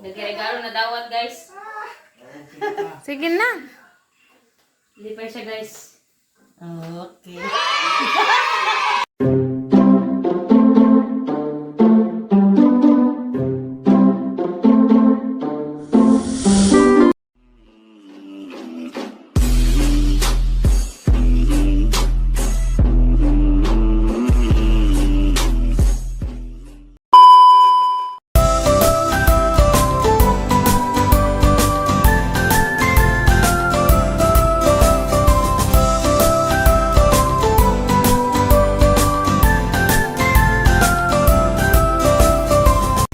Nagregalo na dawat, guys. Sige na. Hindi pa siya, guys. Okay.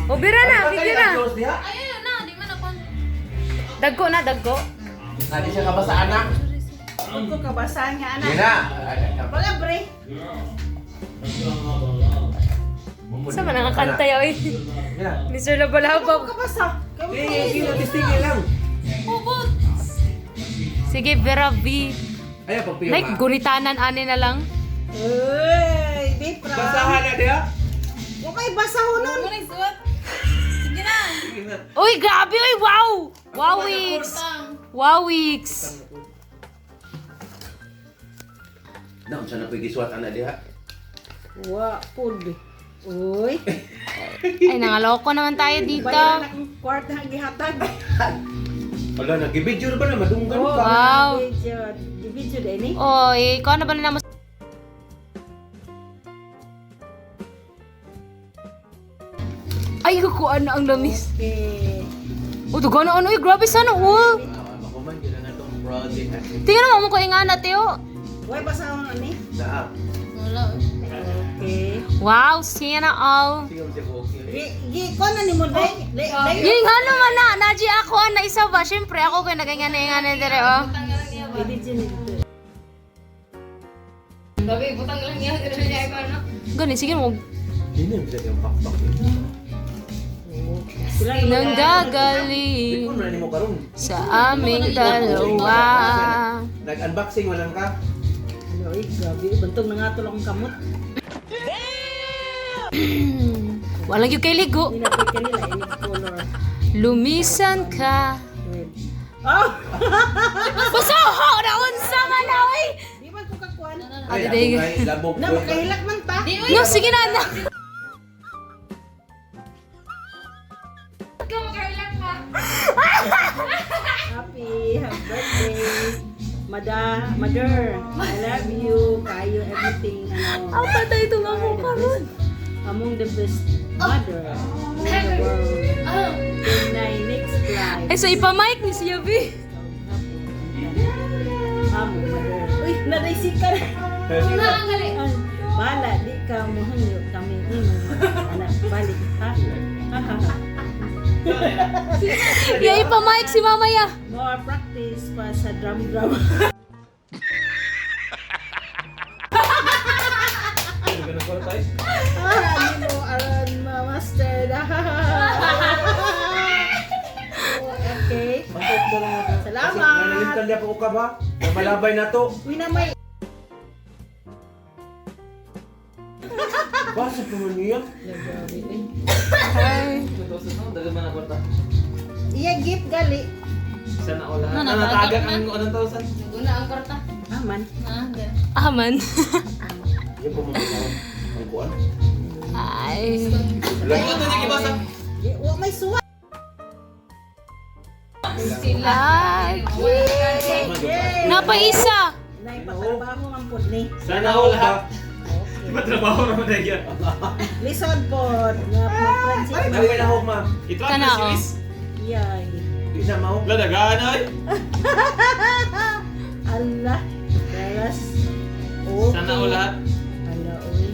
O, bira na, bigyan na. Ayun na, di man ako. Dagko na, dagko. Tadi siya kabasaan na. Ako kabasahan nga anak. Yan na. Wala bre. Sa man nakakanta oy. Yan. Mr. Labalabab. Kabasa. Tingin lang. Hubot! Sige, Vera V. Ayan, pagpiyo Like, gunitanan ani na lang. Uy, di pra. Basahan na diya. Huwag kayo basahon nun. Ano yung suot? Sige na! Uy, grabe, uy, wow! Wow, Wix! Wow, Wix! Naon siya na pagisuat na diha. Wa, pud. Uy. Ay, nangaloko naman tayo dito. Bayan akong kwarta ang gihatag. Wala, nag-video ba na? Madunggan Oh, ka. Wow. Video din ni. Oy, ikaw na ba na naman? Ay, kukuan na ang lamis. Okay. O, duga na ano, uy, grabe sana, oh. Makuman, yun na itong project. Tingnan mo ko ingana, Teo. Uy, basahon nun ni. Saan? Wala. Okay. Wow, sana all. Sige, sige, okay. Gi, ko na ni mo day. Yung ano man na, naji ako na isa ba? Siyempre, ako kaya nagingana-ingana dire, oh. Pwede dyan ito. Babi, butang lang yan. Pero niya ako, ano? Gani, sige mo. Hindi na bisa yung pakpak. Nang gagaling Ikaw na ni mo karon. sa aming dalawa. Nag-unboxing walang ka. Ano, grabe. Bantong na nga tulong ang kamot. Walang yung kay ligo. Ninapay ka nila, ini color. Lumisan ka. Red. Oh! Basaho na unsa man na, oy. Di ba ko kakuan? Ate Ay, Day. ako kay labog. Na, makahilak man ta. No, sige na, anak. Happy birthday. Mother, I love you. Kayo, everything. Ano, Ang patay ito nga mo karon. among the best mother in the world. Good night, next flight. Ay, so ipa-mic ni si Yabi. Among mother. Uy, naraisikan. Una ang gali. Bala, di ka muhanyo kami imo. Anak, balik ha. Ya, ipa-mic si Mama ya. More practice pa sa drum. Ano mo, aran, master. Okay. Salamat. Nanalimtan niya po ka ba? Na malabay na to. Uy na may. Basta po mo niya. Ay. Iya gift gali. Sana all lahat. Ano, Natagak na? ang anong tawsan? Naguna ang kwarta. Aman. Gan. Aman. Yan po mga ang kuan. Ay. Ano ito sige basa? Di, wa may suwa. Sila. Ay. Yay! Napaisa. Nay patrabaho man pud ni. Sana all lahat. Di ba trabaho naman na yan? Listen pod nga friendship. Nagay na ho ma. Itrap Kana, na si oh. Miss. Yay. Di na mao. Ladagaan ay. Allah. Yes. Okay. Sana all lahat. Ala oy.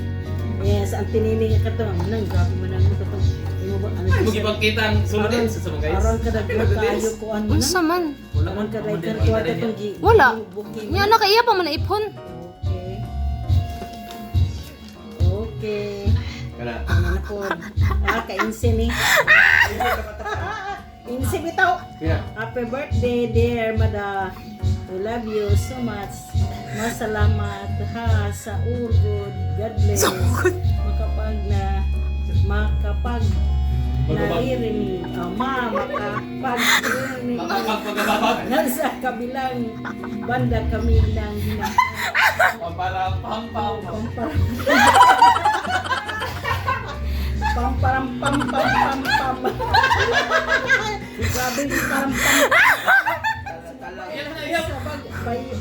Yes, ang tiniling ka to. Nang grabe man ang ka to. Imo ba ano? Ay, magipagkita ang sulod din sa mga guys. Aron ka dagdag kayo ko ano na. Unsa man? Wala Aron ka man dagdag din ko makita atong niya. gi. Wala. booking. Nya na kaiya pa man na ipon. Okay. Okay. Kana. Ano na po? Ka-inse ni. Inse bitaw. Kaya. Happy birthday, dear Mada. We love you so much. Masalamat ha sa urod. God bless. Makapag naririnig. Makapagrinig. Pagpagpagpagpag. Nasa kabilang banda kami ng Pamparam, pampaw. Pamparam pam pam pam pam. Grabe yung param pam.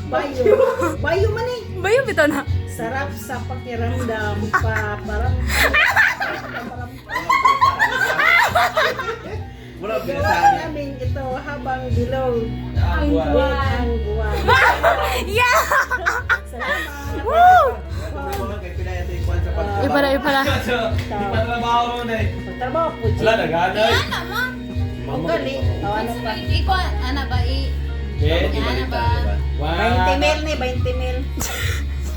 Bayo. Bayo man eh. Bayo bitaw na. Sarap sa pakiramdam pa parang Wala gawa binasabi. namin ito habang bilog Ang buwan. ang buwan. Yeah! Salamat. Woo! Mga kay Pilay ito yung kwan sa pagtrabaho. Iba na, iba na. Di pa trabaho mo na eh. Pagtrabaho po, G. Wala, nag-anay. Ang gali. O ano pa? Ikaw, ano ba? Okay. Ano ba? 20 mil ni, 20 mil.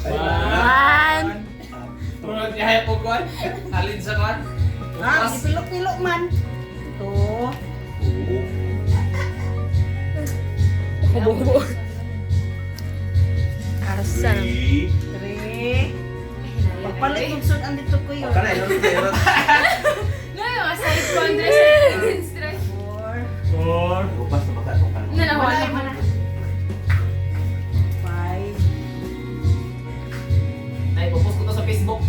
One. Murag ihaya po kuan. Alin sa kuan. Ah, ipilok-pilok man. Ito. Kubo-kubo. Arsan. 3. Pagpalit kung saan andito ko yun. Kana ino pero No, yung aside ko, Andres, sa stress. 4. Four. upas na makatukan. Nalawan Wala na. man. 5. Ay, popost ko to sa Facebook.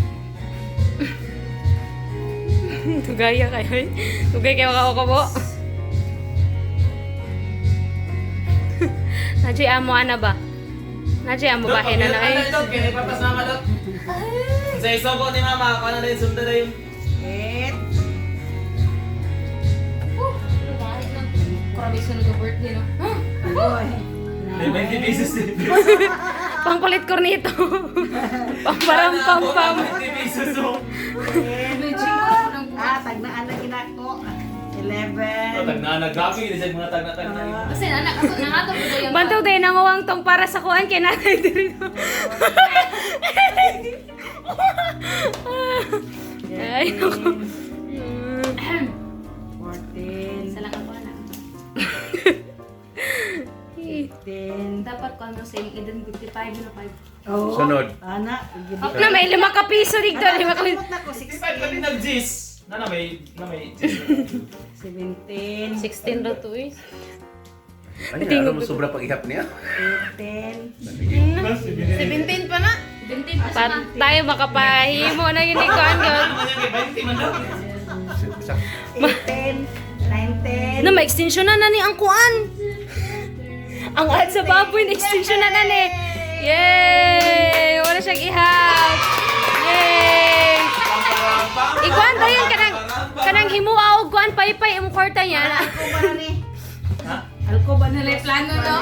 Tugaya kayo. Tugay kayo kakakabo. Najay amo ana ba? Najay amo bahay na na eh. Dot, kaya ipatas na Dot. Sa isogo ni mama, ako na rin sunda na yun. 8. Grabe sunod ang birthday, no? Agoy. May 20 pesos din. Pangkulit kornito. Pamparang pampam. 20 pesos oh. 10. Legit ko ng Ah, tagnaan na ginako. 11. Tagna, grabe, hindi siya mga tagna-tagna. Kasi anak ako, nangatong ko yung... Bantaw din nangawang tong para sa kuan kay nanay diri. Ay, naku. 14. Isa lang ako, anak. 15. Dapat ko ano sa edad 55 na 5. Oh. Sunod. Anak. Na may 5 ka piso dito, 5 ka piso. Kalimot na ko. Di ba kami nag-gis? Na may gis. 17. 16 daw to eh. Ano yan? Ano mo sobra pag-ihap niya? 18. 17 pa na. 20 pa siya Pat na. tayo makapahimo na yun ni kuan ko. Ano man yan, kay 20 man daw. 18. 19. Na may extension na ni ang kuan. Ang ad sa baboy na extension na ni. Yay! Wala siyang ihap. Yay! Ikuan dayon kanang himuaw og kuan paypay imong kwarta niya. Alko ba na ni? Ha? Alko ba na Nalay plano, no?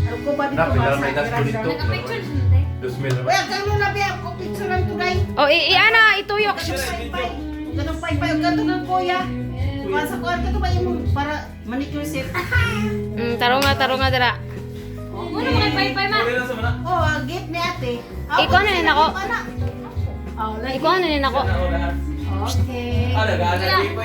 Alko ba dito? Rapid ba lang sa may gasto dito. Naka-picture siya na tayo. 2,000 Uy, ang gano'n na biya. Ako picture lang to guys. O ana ituyok. Pay-pay. Ganun pay-pay. Ang gano'n ng kuya. Kuha sa kuha. Ito ba yung para manicure set? Tarong nga dira. Muna mga pay-pay, ma. Okay lang sa mana. Oh, gift ni ate. Ikaw na rin ako. Oh, like. Ikaw na rin ako. Sana o lahat. Okay. Ah, nag-aanay, Wala. di pa.